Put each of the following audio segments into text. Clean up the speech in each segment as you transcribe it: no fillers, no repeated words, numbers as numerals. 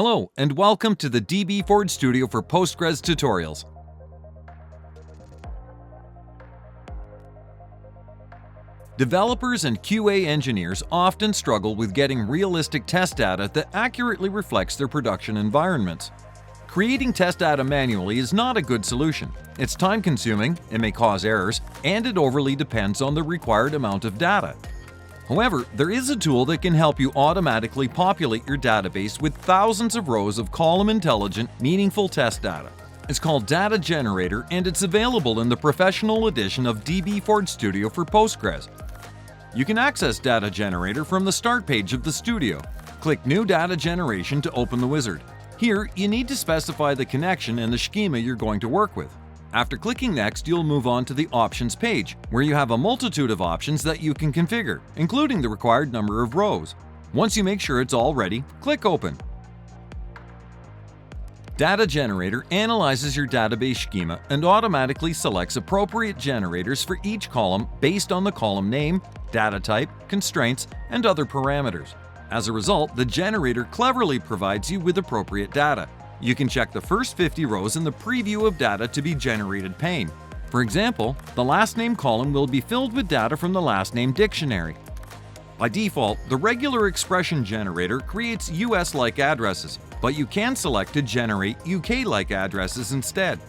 Hello, and welcome to the dbForge Studio for Postgres tutorials. Developers and QA engineers often struggle with getting realistic test data that accurately reflects their production environments. Creating test data manually is not a good solution. It's time-consuming, it may cause errors, and it overly depends on the required amount of data. However, there is a tool that can help you automatically populate your database with thousands of rows of column-intelligent, meaningful test data. It's called Data Generator, and it's available in the professional edition of dbForge Studio for Postgres. You can access Data Generator from the start page of the Studio. Click New Data Generation to open the wizard. Here, you need to specify the connection and the schema you're going to work with. After clicking Next, you'll move on to the Options page, where you have a multitude of options that you can configure, including the required number of rows. Once you make sure it's all ready, click Open. Data Generator analyzes your database schema and automatically selects appropriate generators for each column based on the column name, data type, constraints, and other parameters. As a result, the generator cleverly provides you with appropriate data. You can check the first 50 rows in the Preview of Data to be Generated pane. For example, the last name column will be filled with data from the last name dictionary. By default, the regular expression generator creates US-like addresses, but you can select to generate UK-like addresses instead.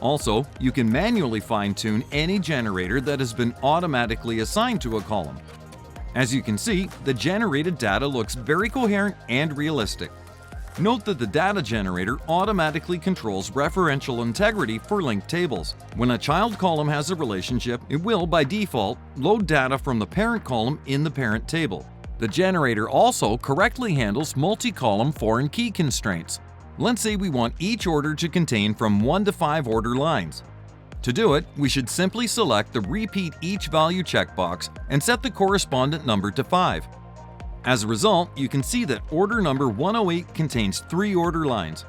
Also, you can manually fine-tune any generator that has been automatically assigned to a column. As you can see, the generated data looks very coherent and realistic. Note that the data generator automatically controls referential integrity for linked tables. When a child column has a relationship, it will, by default, load data from the parent column in the parent table. The generator also correctly handles multi-column foreign key constraints. Let's say we want each order to contain from 1 to 5 order lines. To do it, we should simply select the Repeat Each Value checkbox and set the correspondent number to 5. As a result, you can see that order number 108 contains 3 order lines.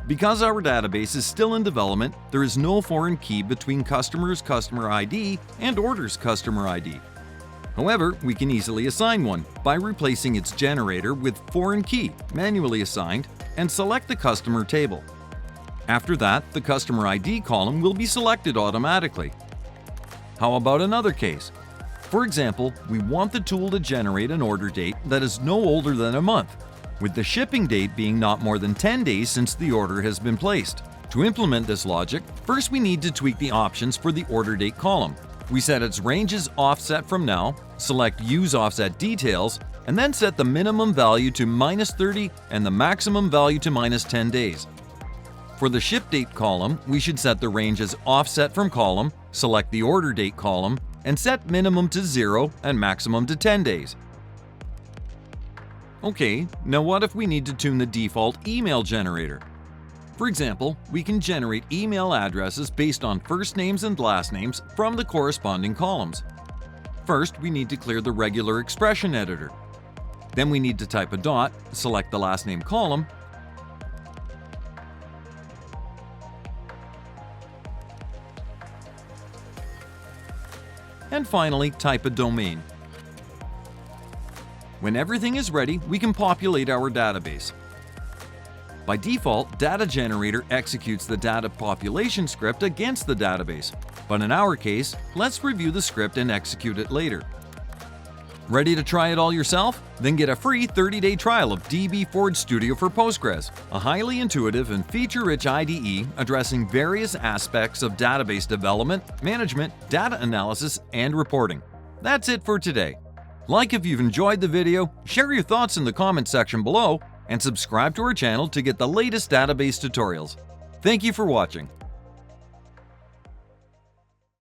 Because our database is still in development, there is no foreign key between customer's customer ID and order's customer ID. However, we can easily assign one by replacing its generator with foreign key, manually assigned, and select the customer table. After that, the customer ID column will be selected automatically. How about another case? For example, we want the tool to generate an order date that is no older than a month, with the shipping date being not more than 10 days since the order has been placed. To implement this logic, first we need to tweak the options for the order date column. We set its range as offset from now, select Use Offset Details, and then set the minimum value to -30 and the maximum value to -10 days. For the ship date column, we should set the range as offset from column, select the order date column, and set minimum to 0 and maximum to 10 days. Okay, now what if we need to tune the default email generator? For example, we can generate email addresses based on first names and last names from the corresponding columns. First, we need to clear the regular expression editor. Then we need to type a dot, select the last name column, and finally type a domain. When everything is ready, we can populate our database. By default, Data Generator executes the data population script against the database, but in our case, let's review the script and execute it later. Ready to try it all yourself? Then get a free 30-day trial of dbForge Studio for Postgres, a highly intuitive and feature-rich IDE addressing various aspects of database development, management, data analysis, and reporting. That's it for today. Like if you've enjoyed the video, share your thoughts in the comment section below, and subscribe to our channel to get the latest database tutorials. Thank you for watching.